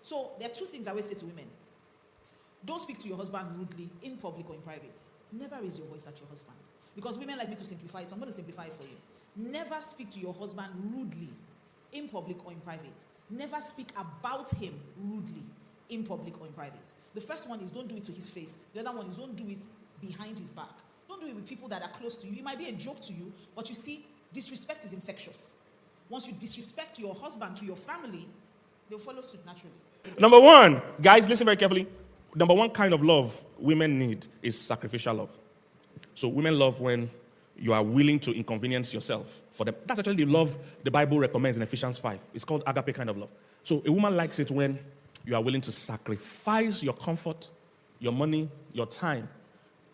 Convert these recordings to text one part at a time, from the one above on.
So there are two things I always say to women. Don't speak to your husband rudely in public or in private. Never raise your voice at your husband. Because women like me to simplify it, so I'm going to simplify it for you. Never speak to your husband rudely in public or in private. Never speak about him rudely in public or in private. The first one is don't do it to his face. The other one is don't do it behind his back. Don't do it with people that are close to you. It might be a joke to you, but you see, disrespect is infectious. Once you disrespect your husband to your family, they'll follow suit naturally. Number one, guys, listen very carefully. Number one kind of love women need is sacrificial love. So women love when you are willing to inconvenience yourself for them. That's actually the love the Bible recommends in Ephesians 5. It's called agape kind of love. So a woman likes it when you are willing to sacrifice your comfort, your money, your time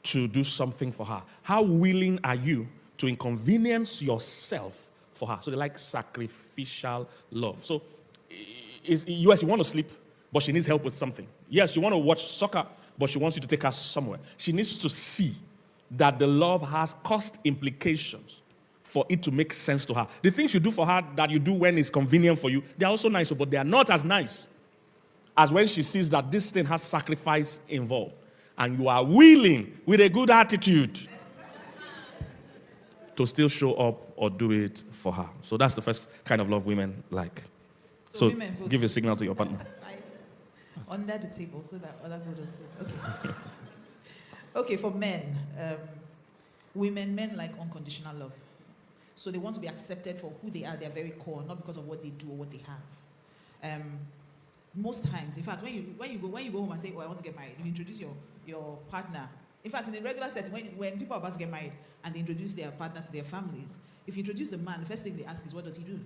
to do something for her. How willing are you to inconvenience yourself for her? So they like sacrificial love. So yes, you want to sleep, but she needs help with something. Yes, you want to watch soccer, but she wants you to take her somewhere. She needs to see that the love has cost implications for it to make sense to her. The things you do for her that you do when it's convenient for you, they're also nice, but they are not as nice as when she sees that this thing has sacrifice involved. And you are willing, with a good attitude, to still show up or do it for her. So that's the first kind of love women like. So give a signal to your partner. Under the table so that other people don't see. Okay. Okay, for men, men like unconditional love. So they want to be accepted for who they are, their very core, not because of what they do or what they have. Most times, in fact, when you go home and say, "Oh, I want to get married," you introduce your partner. In fact, in the regular setting, when people are about to get married and they introduce their partner to their families, if you introduce the man, the first thing they ask is, "What does he do?"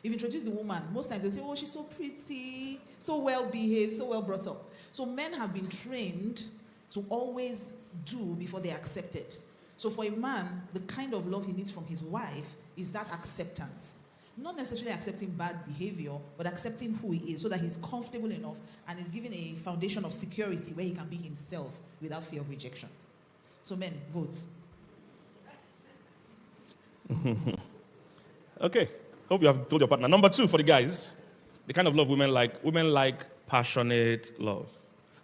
If you introduce the woman, most times they say, "Oh, she's so pretty, so well behaved, so well brought up." So men have been trained to always do before they're accepted. So for a man, the kind of love he needs from his wife is that acceptance. Not necessarily accepting bad behavior, but accepting who he is so that he's comfortable enough and is given a foundation of security where he can be himself without fear of rejection. So men, vote. Okay. Hope you have told your partner. Number two for the guys, the kind of love women like passionate love.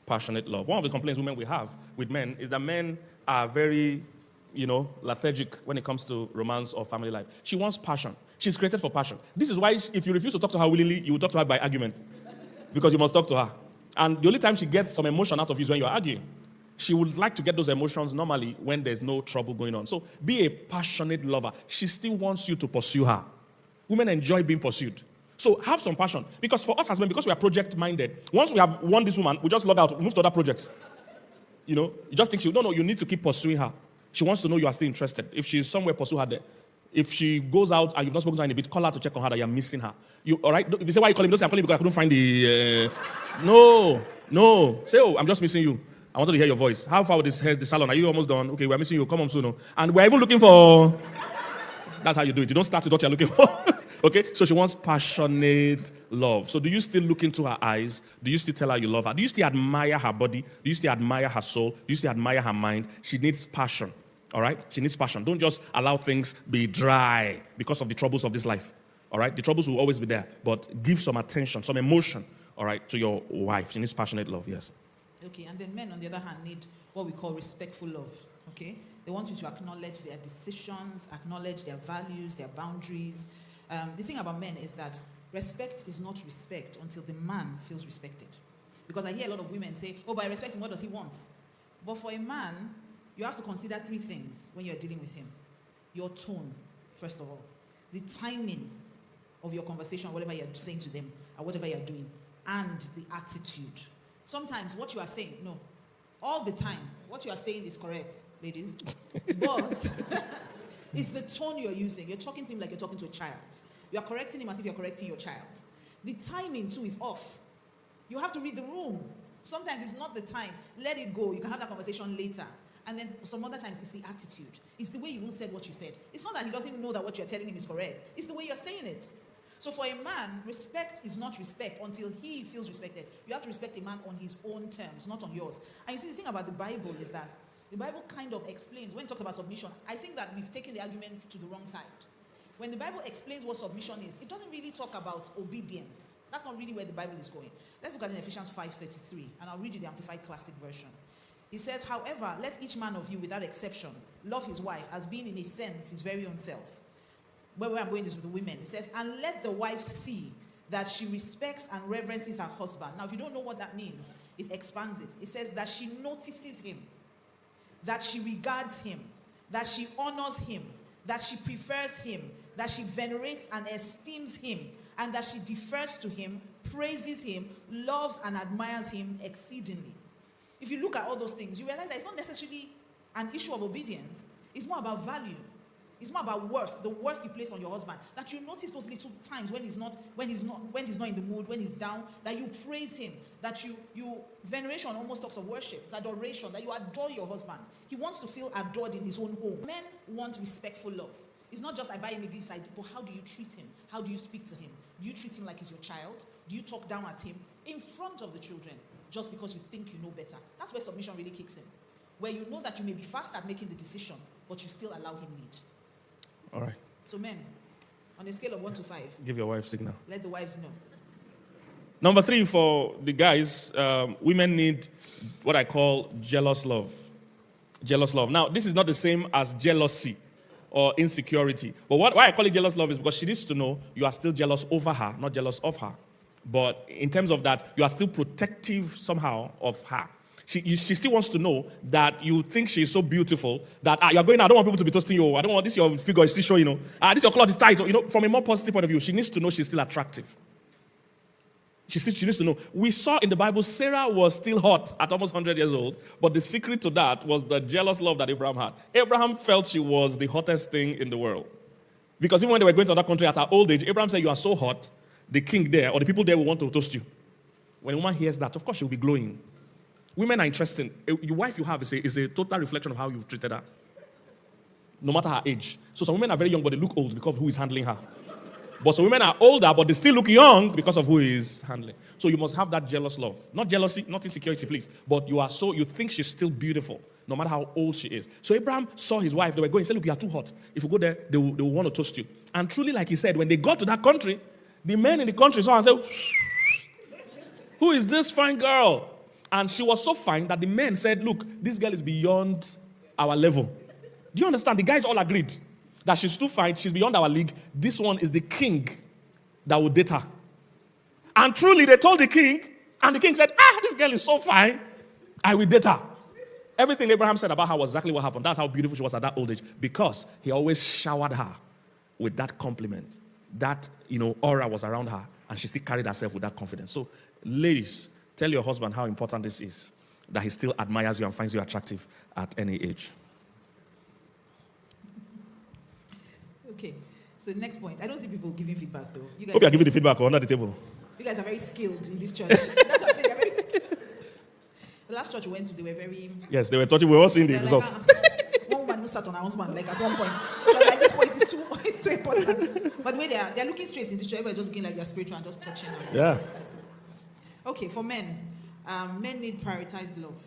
Passionate love. One of the complaints women we have with men is that men are very, lethargic when it comes to romance or family life. She wants passion. She's created for passion. This is why if you refuse to talk to her willingly, you will talk to her by argument. Because you must talk to her. And the only time she gets some emotion out of you is when you're arguing. She would like to get those emotions normally when there's no trouble going on. So be a passionate lover. She still wants you to pursue her. Women enjoy being pursued. So have some passion. Because for us as men, because we are project-minded, once we have won this woman, we just log out, move to other projects. You just think you need to keep pursuing her. She wants to know you are still interested. If she's somewhere, pursue her there. If she goes out and you've not spoken to her in a bit, call her to check on her that you're missing her. All right? If you say, why are you calling me? Don't say, I'm calling because I couldn't find the... No. Say, I'm just missing you. I wanted to hear your voice. How far with the salon? Are you almost done? Okay, we're missing you. Come on soon. And we're even looking for... That's how you do it. You don't start with what you're looking for. Okay? So she wants passionate love. So do you still look into her eyes? Do you still tell her you love her? Do you still admire her body? Do you still admire her soul? Do you still admire her mind? She needs passion. All right? She needs passion. Don't just allow things be dry because of the troubles of this life. All right? The troubles will always be there. But give some attention, some emotion, all right, to your wife. She needs passionate love, yes. Okay, and then men, on the other hand, need what we call respectful love. Okay? They want you to acknowledge their decisions, acknowledge their values, their boundaries. The thing about men is that respect is not respect until the man feels respected. Because I hear a lot of women say, oh, by respecting, what does he want? But for a man, you have to consider three things when you're dealing with him. Your tone, first of all. The timing of your conversation, whatever you're saying to them, or whatever you're doing. And the attitude. Sometimes what you are saying, no. All the time, what you are saying is correct, ladies. But it's the tone you're using. You're talking to him like you're talking to a child. You are correcting him as if you're correcting your child. The timing, too, is off. You have to read the room. Sometimes it's not the time. Let it go. You can have that conversation later. And then some other times it's the attitude. It's the way you even said what you said. It's not that he doesn't know that what you're telling him is correct. It's the way you're saying it. So for a man, respect is not respect until he feels respected. You have to respect a man on his own terms, not on yours. And you see, the thing about the Bible is that the Bible kind of explains, when it talks about submission, I think that we've taken the argument to the wrong side. when the Bible explains what submission is, it doesn't really talk about obedience. That's not really where the Bible is going. Let's look at it in Ephesians 5:33, and I'll read you the Amplified Classic Version. It says, however, let each man of you, without exception, love his wife as being in a sense his very own self. Where I'm going is with the women. It says, and let the wife see that she respects and reverences her husband. Now, if you don't know what that means, it expands it. It says that she notices him, that she regards him, that she honors him, that she prefers him, that she venerates and esteems him, and that she defers to him, praises him, loves and admires him exceedingly. If you look at all those things, you realize that it's not necessarily an issue of obedience. It's more about value. It's more about worth, the worth you place on your husband. That you notice those little times when he's not in the mood, when he's down, that you praise him, that you veneration almost talks of worship, it's adoration, that you adore your husband. He wants to feel adored in his own home. Men want respectful love. It's not just I buy him a gift, but how do you treat him? How do you speak to him? Do you treat him like he's your child? Do you talk down at him in front of the children just because you think you know better? That's where submission really kicks in. Where you know that you may be fast at making the decision, but you still allow him lead. All right. So men, on a scale of 1 to 5. Give your wife signal. Let the wives know. Number 3 for the guys, women need what I call jealous love. Jealous love. Now, this is not the same as jealousy or insecurity. But why I call it jealous love is because she needs to know you are still jealous over her, not jealous of her. But in terms of that, you are still protective somehow of her. She still wants to know that you think she is so beautiful that you're going, I don't want people to be toasting you. I don't want this, your figure is still showing, this your cloth is tight. From a more positive point of view, she needs to know she's still attractive. She needs to know. We saw in the Bible, Sarah was still hot at almost 100 years old, but the secret to that was the jealous love that Abraham had. Abraham felt she was the hottest thing in the world. Because even when they were going to another country at her old age, Abraham said, you are so hot, the king there, or the people there will want to toast you. When a woman hears that, of course she'll be glowing. Women are interesting. Your wife you have is a total reflection of how you've treated her. No matter her age. So some women are very young, but they look old because of who is handling her. But some women are older, but they still look young because of who is handling. So you must have that jealous love. Not jealousy, not insecurity, please. But you think she's still beautiful, no matter how old she is. So Abraham saw his wife. They were going, he said, look, you are too hot. If you go there, they will want to toast you. And truly, like he said, when they got to that country, the men in the country saw and said, who is this fine girl? And she was so fine that the men said, look, this girl is beyond our level. Do you understand? The guys all agreed that she's too fine, she's beyond our league. This one is the king that will date her. And truly, they told the king, and the king said, this girl is so fine, I will date her. Everything Abraham said about her was exactly what happened. That's how beautiful she was at that old age, because he always showered her with that compliment. That, aura was around her, and she still carried herself with that confidence. So, ladies, tell your husband how important this is, that he still admires you and finds you attractive at any age. Okay, so the next point. I don't see people giving feedback, though. You guys Hope you are giving the feedback under the table. You guys are very skilled in this church. That's what I'm saying, they're very skilled. The last church we went to, they were very... Yes, they were touching. We were all seeing the results. One woman who sat on her husband, at one point. So like, this point is too important. But the way they're looking straight in this church, everybody's just looking like they're spiritual and just touching her. Yeah. Okay, for men, men need prioritized love.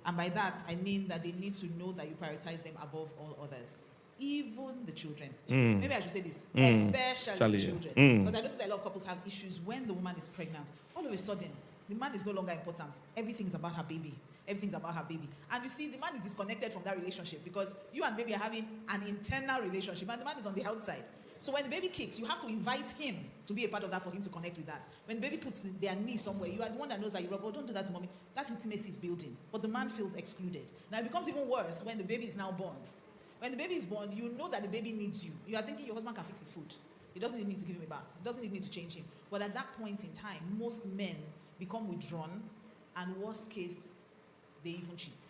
And by that, I mean that they need to know that you prioritize them above all others. Even the children. Maybe I should say this. Especially the children. Because I notice that a lot of couples have issues when the woman is pregnant. All of a sudden, the man is no longer important. Everything's about her baby. Everything's about her baby. And you see, the man is disconnected from that relationship because you and baby are having an internal relationship and the man is on the outside. So when the baby kicks, you have to invite him to be a part of that for him to connect with that. When the baby puts their knee somewhere, you are the one that knows that you rub, oh, don't do that to mommy. That intimacy is building. But the man feels excluded. Now it becomes even worse when the baby is now born. When the baby is born, you know that the baby needs you. You are thinking your husband can fix his food. He doesn't need me to give him a bath. He doesn't need me to change him. But at that point in time, most men become withdrawn, and worst case, they even cheat.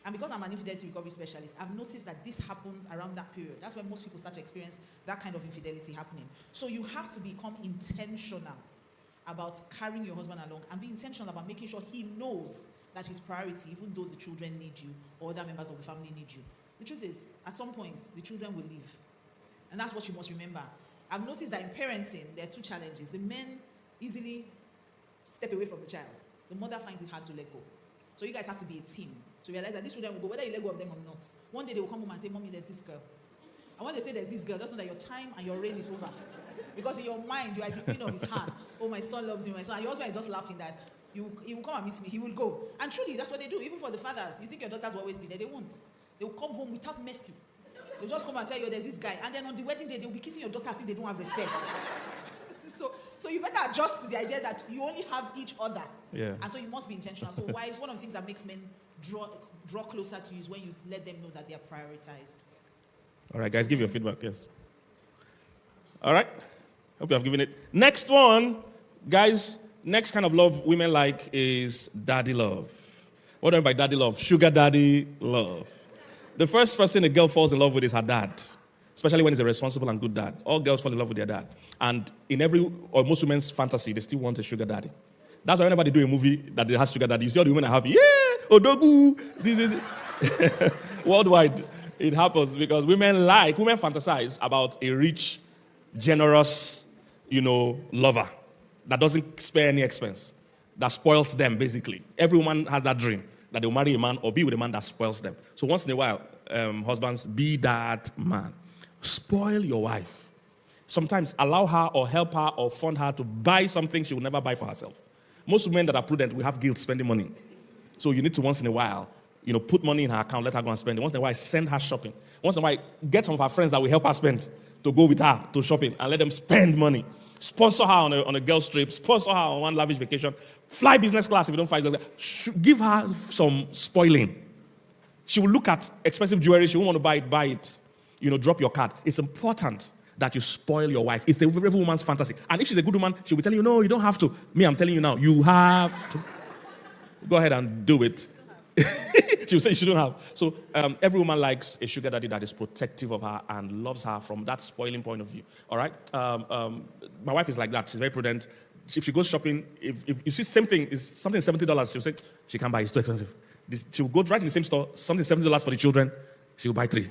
And because I'm an infidelity recovery specialist, I've noticed that this happens around that period. That's when most people start to experience that kind of infidelity happening. So you have to become intentional about carrying your husband along and be intentional about making sure he knows that his priority, even though the children need you or other members of the family need you. The truth is, at some point, the children will leave. And that's what you must remember. I've noticed that in parenting, there are two challenges. The men easily step away from the child. The mother finds it hard to let go. So you guys have to be a team to realize that these children will go, whether you let go of them or not. One day they will come home and say, Mommy, there's this girl. And when they say there's this girl, just know that your time and your reign is over. Because in your mind, you are the queen of his heart. Oh, my son loves me, my son. And your husband is just laughing that he will come and meet me. He will go. And truly, that's what they do. Even for the fathers. You think your daughters will always be there. They won't. They will come home without mercy. They'll just come and tell you, there's this guy. And then on the wedding day, they'll be kissing your daughter as if they don't have respect. So you better adjust to the idea that you only have each other. Yeah. And so you must be intentional. So wives, one of the things that makes men draw closer to you is when you let them know that they are prioritized. All right, guys, give your feedback, yes. All right. Hope you have given it. Next one, guys, next kind of love women like is daddy love. What do I mean by daddy love? Sugar daddy love. The first person a girl falls in love with is her dad, especially when he's a responsible and good dad. All girls fall in love with their dad. And in every, or most women's fantasy, they still want a sugar daddy. That's why whenever they do a movie that has sugar daddy, you see all the women are happy. Yeah, Odogu, this is worldwide. It happens because women fantasize about a rich, generous, lover that doesn't spare any expense, that spoils them, basically. Every woman has that dream, that they'll marry a man or be with a man that spoils them. So once in a while, husbands, be that man. Spoil your wife. Sometimes allow her or help her or fund her to buy something she will never buy for herself. Most women that are prudent will have guilt spending money. So you need to once in a while, put money in her account, let her go and spend it. Once in a while, send her shopping. Once in a while, get some of her friends that will help her spend to go with her to shopping and let them spend money. Sponsor her on a girl's trip. Sponsor her on one lavish vacation. Fly business class if you don't fly business class. Give her some spoiling. She will look at expensive jewelry. She won't want to buy it. Drop your card. It's important that you spoil your wife. It's every woman's fantasy. And if she's a good woman, she will tell you, no, you don't have to. Me, I'm telling you now, you have to. Go ahead and do it. She will say she don't have. So every woman likes a sugar daddy that is protective of her and loves her from that spoiling point of view. All right? My wife is like that. She's very prudent. If she goes shopping, if you see same thing, is something $70, she'll say, she can't buy, it's too expensive. She'll go right in the same store, something $70 for the children, she'll buy 3.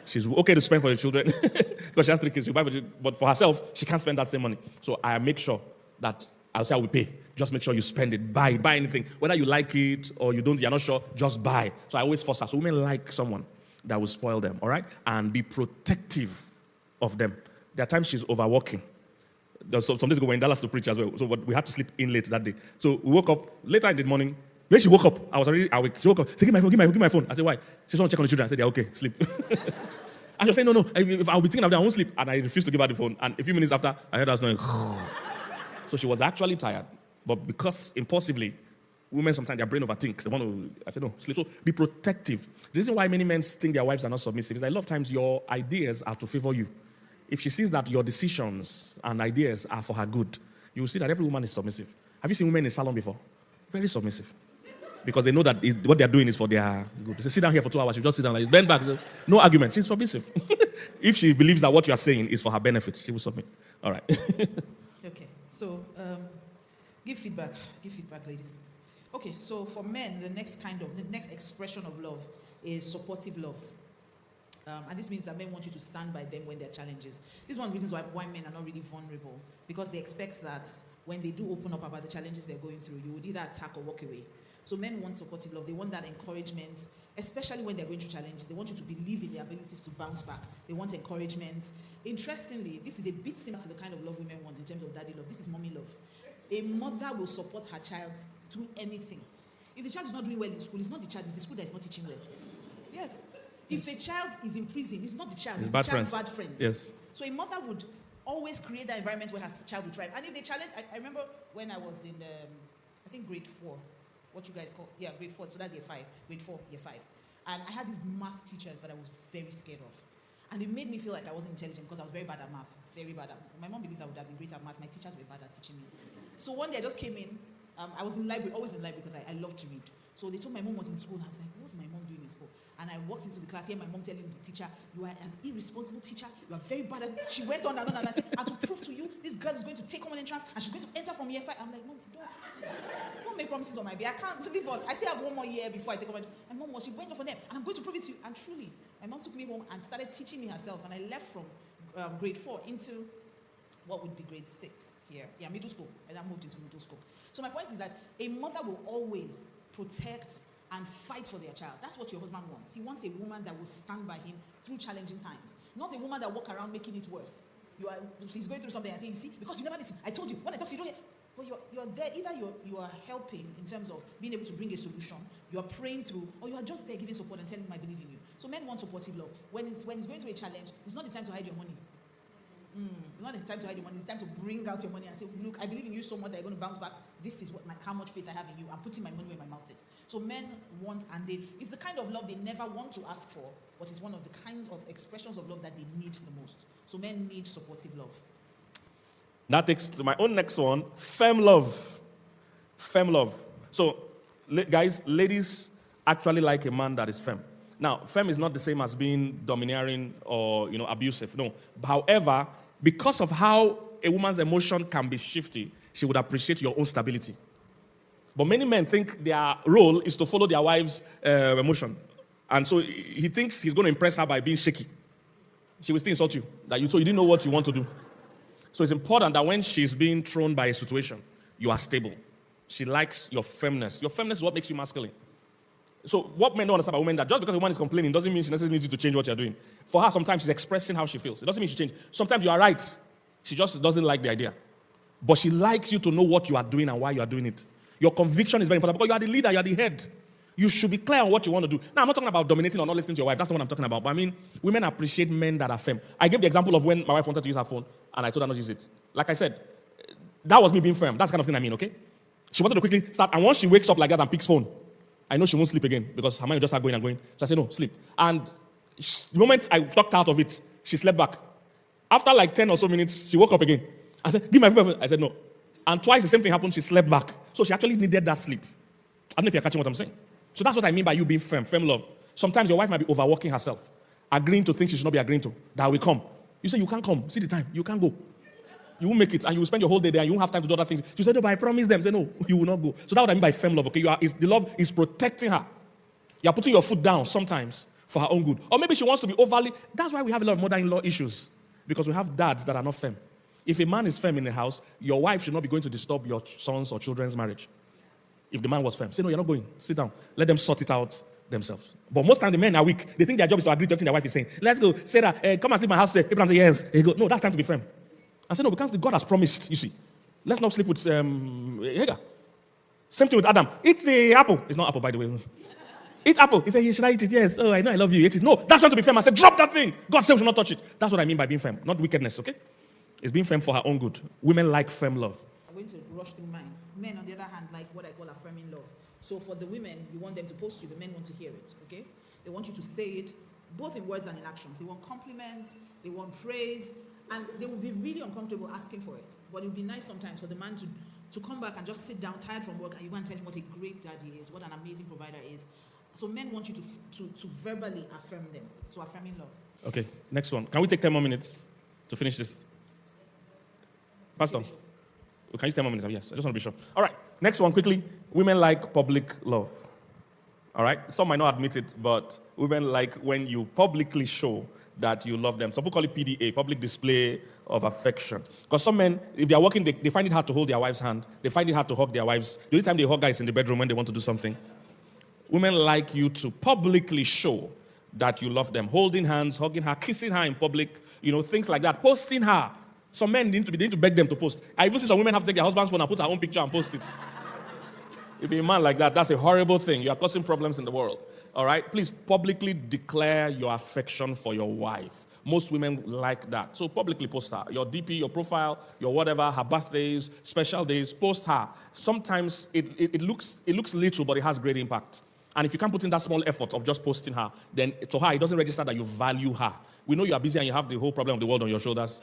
She's okay to spend for the children because she has 3 kids. She'll buy but for herself, she can't spend that same money. So I make sure that I'll say I will pay. Just make sure you spend it. Buy anything. Whether you like it or you don't, you're not sure, just buy. So I always force her. So women like someone that will spoil them, all right? And be protective of them. There are times she's overworking. Some days ago, we were in Dallas to preach as well. So we had to sleep in late that day. So we woke up later in the morning. When she woke up, I was already awake. She woke up, said, give my phone. I said, why? She just want to check on the children. I said, yeah, okay, sleep. And she was saying, no, if I'll be thinking of that, I won't sleep. And I refused to give her the phone. And a few minutes after, I heard her going, so she was actually tired. But because impulsively, women sometimes their brain overthinks. They want to, I said, no, sleep. So be protective. The reason why many men think their wives are not submissive is that a lot of times your ideas are to favor you. If she sees that your decisions and ideas are for her good, you will see that every woman is submissive. Have you seen women in salon before? Very submissive. Because they know that what they're doing is for their good. They say, sit down here for 2 hours. You just sit down like bend back. No argument. She's submissive. If she believes that what you are saying is for her benefit, she will submit. All right. Okay. So, give feedback. Give feedback, ladies. Okay. So for men, the next expression of love is supportive love. And this means that men want you to stand by them when there are challenges. This is one of the reasons why men are not really vulnerable. Because they expect that when they do open up about the challenges they're going through, you would either attack or walk away. So men want supportive love. They want that encouragement, especially when they're going through challenges. They want you to believe in their abilities to bounce back. They want encouragement. Interestingly, this is a bit similar to the kind of love women want in terms of daddy love. This is mommy love. A mother will support her child through anything. If the child is not doing well in school, it's not the child, it's the school that is not teaching well. Yes. If a child is in prison, it's not the child, it's the child's bad friends. Yes. So a mother would always create that environment where her child would thrive. And if they challenge, I remember when I was in, I think grade 4, what you guys call, grade 4, so that's year 5, grade 4, year 5. And I had these math teachers that I was very scared of. And they made me feel like I wasn't intelligent because I was very bad at math, very bad at, my mom believes I would have been great at math, my teachers were bad at teaching me. So one day I just came in, I was in library, always in library because I love to read. So they told my mom was in school, and I was like, what's my mom doing in school? And I walked into the class, hear my mom telling the teacher, you are an irresponsible teacher, you are very bad at it. She went on and I said, and to prove to you, this girl is going to take common entrance and she's going to enter from year 5. I'm like, Mom, don't make promises on my behalf. I can't leave us. I still have 1 more year before I take common. And Mom, she went off on them, and I'm going to prove it to you. And truly, my mom took me home and started teaching me herself, and I left from grade 4 into what would be grade 6 here. Middle school. And I moved into middle school. So my point is that a mother will always protect and fight for their child. That's what your husband wants. He wants a woman that will stand by him through challenging times. Not a woman that walk around making it worse. She's going through something and saying, you see, because you never listen. I told you, when I talk to you, don't hear. But you're there, either you are helping in terms of being able to bring a solution, you are praying through, or you are just there giving support and telling him I believe in you. So men want supportive love. When he's going through a challenge, it's not the time to hide your money. It's not the time to hide your money. It's time to bring out your money and say, look, I believe in you so much that you're going to bounce back. This is how much faith I have in you. I'm putting my money where my mouth is. So men want, and it's the kind of love they never want to ask for, but it's one of the kinds of expressions of love that they need the most. So men need supportive love. That takes to my own next one, femme love. Femme love. So, guys, ladies actually like a man that is femme. Now, femme is not the same as being domineering or, abusive. No. However, because of how a woman's emotion can be shifty, she would appreciate your own stability. But many men think their role is to follow their wife's emotion. And so he thinks he's going to impress her by being shaky. She will still insult you. So you didn't know what you want to do. So it's important that when she's being thrown by a situation, you are stable. She likes your firmness. Your firmness is what makes you masculine. So what men don't understand about women, that just because a woman is complaining doesn't mean she necessarily needs you to change what you're doing. For her, sometimes she's expressing how she feels. It doesn't mean she change. Sometimes you are right. She just doesn't like the idea. But she likes you to know what you are doing and why you are doing it. Your conviction is very important because you are the leader, you are the head. You should be clear on what you want to do. Now, I'm not talking about dominating or not listening to your wife. That's not what I'm talking about. But I mean, women appreciate men that are firm. I gave the example of when my wife wanted to use her phone, and I told her not to use it. Like I said, that was me being firm. That's the kind of thing I mean, okay? She wanted to quickly start, and once she wakes up like that and picks phone, I know she won't sleep again because her mind will just start going and going. So I said, no, sleep. And the moment I talked out of it, she slept back. After like 10 or so minutes, she woke up again. I said, give my phone. I said, no. And twice the same thing happened, she slept back. So she actually needed that sleep. I don't know if you're catching what I'm saying. So that's what I mean by you being firm, firm love. Sometimes your wife might be overworking herself, agreeing to things she should not be agreeing to, that will come. You say, you can't come. See the time. You can't go. You won't make it, and you will spend your whole day there, and you won't have time to do other things. You say, no, but I promise them. Say, no, you will not go. So that's what I mean by firm love, okay? The love is protecting her. You are putting your foot down sometimes for her own good. Or maybe she wants to be overly. That's why we have a lot of mother-in-law issues, because we have dads that are not firm. If a man is firm in the house, your wife should not be going to disturb your sons or children's marriage. If the man was firm, say, no, you're not going. Sit down. Let them sort it out themselves. But most times the men are weak. They think their job is to agree to everything their wife is saying. Let's go. Sarah, come and sleep in my house today. People say, yes. They go, no, that's time to be firm. I said, no, because God has promised, you see. Let's not sleep with Hagar. Same thing with Adam. Eat the apple. It's not apple, by the way. Eat apple. He said, should I eat it? Yes. Oh, I know I love you. Eat it. No, that's not to be firm. I said, drop that thing. God said we should not touch it. That's what I mean by being firm. Not wickedness, okay? It's being firm for her own good. Women like firm love. I'm going to rush through mine. Men, on the other hand, like what I call affirming love. So for the women, you want them to post you. The men want to hear it, okay? They want you to say it, both in words and in actions. They want compliments. They want praise. And they will be really uncomfortable asking for it. But it would be nice sometimes for the man to come back and just sit down, tired from work, and you go and tell him what a great dad he is, what an amazing provider he is. So men want you to verbally affirm them. So affirming love. Okay, next one. Can we take 10 more minutes to finish this? Pastor, can you 10 more minutes? Yes, I just want to be sure. All right, next one quickly. Women like public love. All right, some might not admit it, but women like when you publicly show that you love them. Some people call it PDA, public display of affection. Because some men, if they are working, they find it hard to hold their wife's hand. They find it hard to hug their wives. The only time they hug guys in the bedroom when they want to do something. Women like you to publicly show that you love them. Holding hands, hugging her, kissing her in public, things like that. Posting her. Some men need to beg them to post. I even see some women have to take their husband's phone and put her own picture and post it. If you're a man like that, that's a horrible thing. You are causing problems in the world. All right? Please publicly declare your affection for your wife. Most women like that. So publicly post her. Your DP, your profile, your whatever, her birthdays, special days, post her. Sometimes it looks little, but it has great impact. And if you can't put in that small effort of just posting her, then to her, it doesn't register that you value her. We know you are busy and you have the whole problem of the world on your shoulders.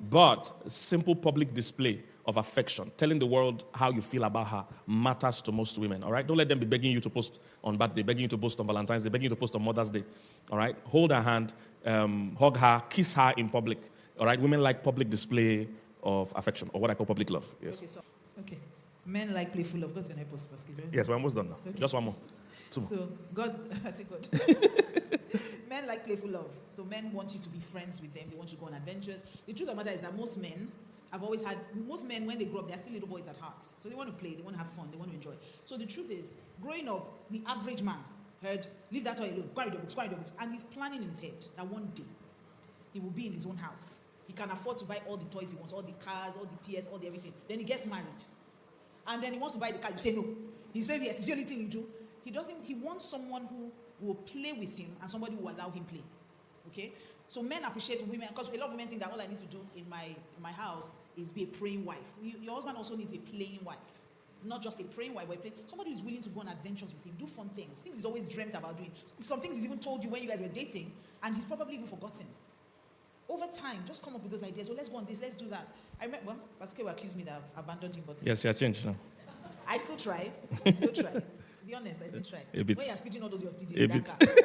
But simple public display of affection, telling the world how you feel about her, matters to most women, all right? Don't let them be begging you to post on birthday, begging you to post on Valentine's Day, begging you to post on Mother's Day, all right? Hold her hand, hug her, kiss her in public, all right? Women like public display of affection, or what I call public love, yes. Okay. Men like playful love. God's going to help us, Pastor. Yes, we're almost done now. Okay. Just one more. Two more. So, God, I say God. Men like playful love. So men want you to be friends with them. They want you to go on adventures. The truth of the matter is that most men I've always had, most men, when they grow up, they're still little boys at heart. So they want to play, they want to have fun, they want to enjoy. So the truth is, growing up, the average man heard, leave that toy alone, go and read your books. And he's planning in his head that one day, he will be in his own house. He can afford to buy all the toys he wants, all the cars, all the PS, all the everything. Then he gets married. And then he wants to buy the car. You say no. He's very, yes, it's the only thing you do. He wants someone who will play with him and somebody who will allow him play. Okay? So men appreciate women, because a lot of women think that all I need to do in my house is be a praying wife. Your husband also needs a playing wife. Not just a praying wife, but somebody who's willing to go on adventures with him, do fun things he's always dreamt about doing. Some things he's even told you when you guys were dating, and he's probably even forgotten. Over time, just come up with those ideas. Well, let's go on this, let's do that. I remember, Pastor K will accuse me that I've abandoned him, but Yes, you are changed now. I still try. Be honest, I still try. A bit. When you're speeding all those, you're speeding A in that bit. car.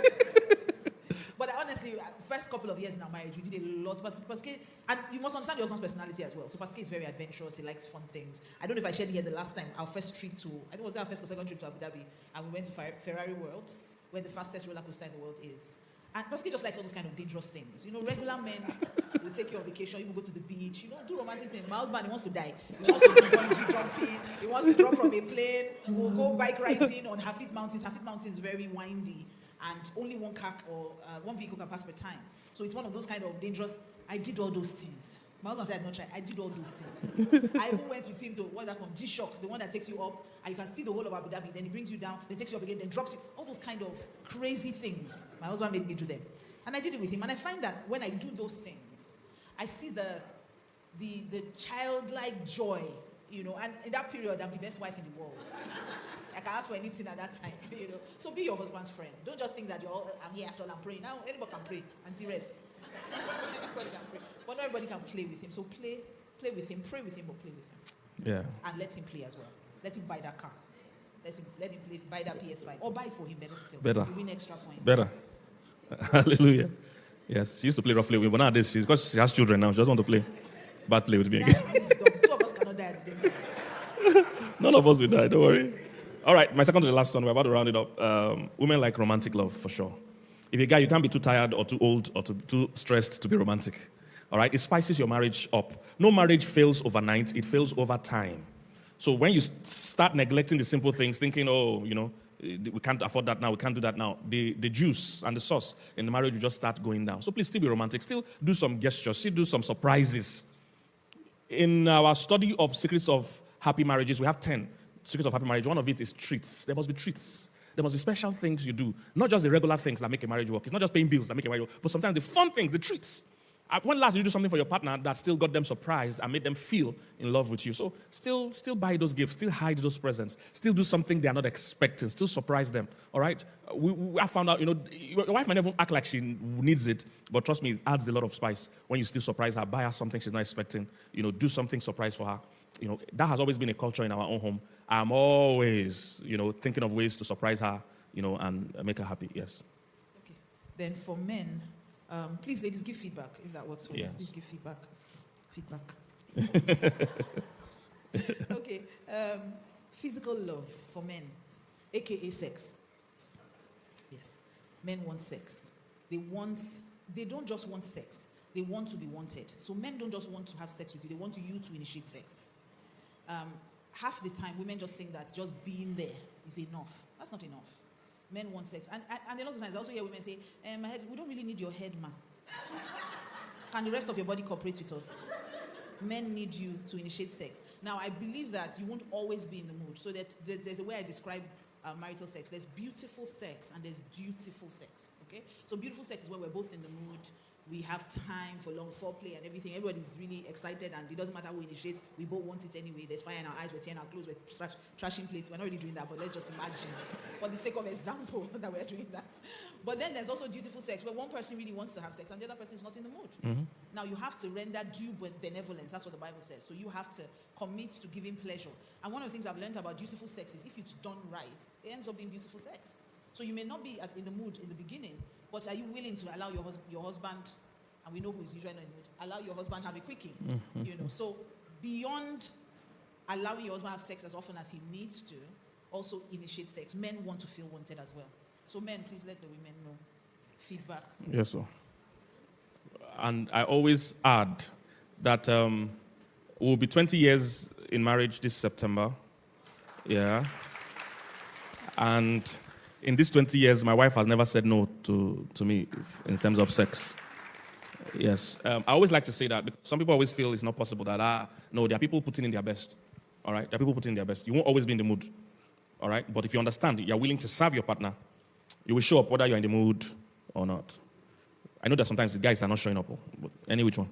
But honestly, first couple of years in our marriage, we did a lot. Pascal, and you must understand your husband's personality as well. So Pascal is very adventurous. He likes fun things. I don't know if I shared it here the last time. Our first trip to, I think it was our first or second trip to Abu Dhabi, and we went to Ferrari World, where the fastest roller coaster in the world is. And Pascal just likes all those kind of dangerous things. You know, regular men will take you on vacation, you will go to the beach, you know, do romantic things. My husband, he wants to die. He wants to do bungee jumping. He wants to drop from a plane. We'll go bike riding on Hafid Mountains. Hafid Mountains is very windy, and only one car or one vehicle can pass per time. So it's one of those kind of dangerous. I did all those things. My husband said, "I'd not try." I did all those things. I even went with him to, what's that called? G-Shock, the one that takes you up, and you can see the whole of Abu Dhabi. Then he brings you down, then takes you up again, then drops you. All those kind of crazy things. My husband made me do them. And I did it with him. And I find that when I do those things, I see the childlike joy, you know. And in that period, I'm the best wife in the world. I can ask for anything at that time, you know. So be your husband's friend. Don't just think that I'm here after all, I'm praying. Now, anybody can pray until rest. Anybody can pray. But not everybody can play with him. So play with him, pray with him, or play with him. Yeah. And let him play as well. Let him buy that car. Let him buy that PS5. Or buy for him, better still. Better. You win extra points. Better. Hallelujah. Yes, she used to play roughly with me, but nowadays, because she has children now, she doesn't want to play. Bad play with me again. Two of us cannot die at the same time. None of us will die, don't worry. All right, my second to the last one, we're about to round it up. Women like romantic love, for sure. If you're a guy, you can't be too tired or too old or too stressed to be romantic. All right, it spices your marriage up. No marriage fails overnight, it fails over time. So when you start neglecting the simple things, thinking, oh, you know, we can't afford that now, we can't do that now, the juice and the sauce in the marriage will just start going down. So please still be romantic, still do some gestures, still do some surprises. In our study of secrets of happy marriages, we have 10 secrets of happy marriage. One of it is treats. There must be treats. There must be special things you do. Not just the regular things that make a marriage work. It's not just paying bills that make a marriage work, but sometimes the fun things, the treats. When last did you do something for your partner that still got them surprised and made them feel in love with you? So still buy those gifts, still hide those presents, still do something they are not expecting, still surprise them, all right? I found out, you know, your wife might never act like she needs it, but trust me, it adds a lot of spice when you still surprise her, buy her something she's not expecting, you know, do something surprise for her. You know, that has always been a culture in our own home. I'm always, you know, thinking of ways to surprise her, you know, and make her happy, yes. Okay. Then for men, please, ladies, give feedback if that works for you. Yes. Please give feedback. Okay. Physical love for men, aka sex. Yes. Men want sex. They don't just want sex. They want to be wanted. So men don't just want to have sex with you. They want you to initiate sex. Half the time, women just think that just being there is enough. That's not enough. Men want sex. And a lot of times, I also hear women say, my head, we don't really need your head, man. Can the rest of your body cooperate with us? Men need you to initiate sex. Now, I believe that you won't always be in the mood. So that there's a way I describe marital sex. There's beautiful sex and there's dutiful sex. Okay? So beautiful sex is when we're both in the mood. We have time for long foreplay and everything. Everybody's really excited, and it doesn't matter who initiates. We both want it anyway. There's fire in our eyes. We're tearing our clothes. We're trashing plates. We're not really doing that, but let's just imagine, for the sake of example, that we're doing that. But then there's also dutiful sex, where one person really wants to have sex and the other person is not in the mood. Mm-hmm. Now you have to render due benevolence. That's what the Bible says. So you have to commit to giving pleasure. And one of the things I've learned about dutiful sex is if it's done right, it ends up being beautiful sex. So you may not be in the mood in the beginning, but are you willing to allow your husband, and we know who is usually in the mood, allow your husband have a quickie? Mm-hmm. You know, so beyond allowing your husband have sex as often as he needs to, also initiate sex. Men want to feel wanted as well. So men, please let the women know. Feedback. Yes, sir. And I always add that We'll be 20 years in marriage this September. Yeah. And in these 20 years, my wife has never said no to me in terms of sex. Yes. I always like to say that because some people always feel it's not possible that, no, there are people putting in their best. All right? There are people putting in their best. You won't always be in the mood. All right? But if you understand, you're willing to serve your partner, you will show up whether you're in the mood or not. I know that sometimes the guys are not showing up, but any which one.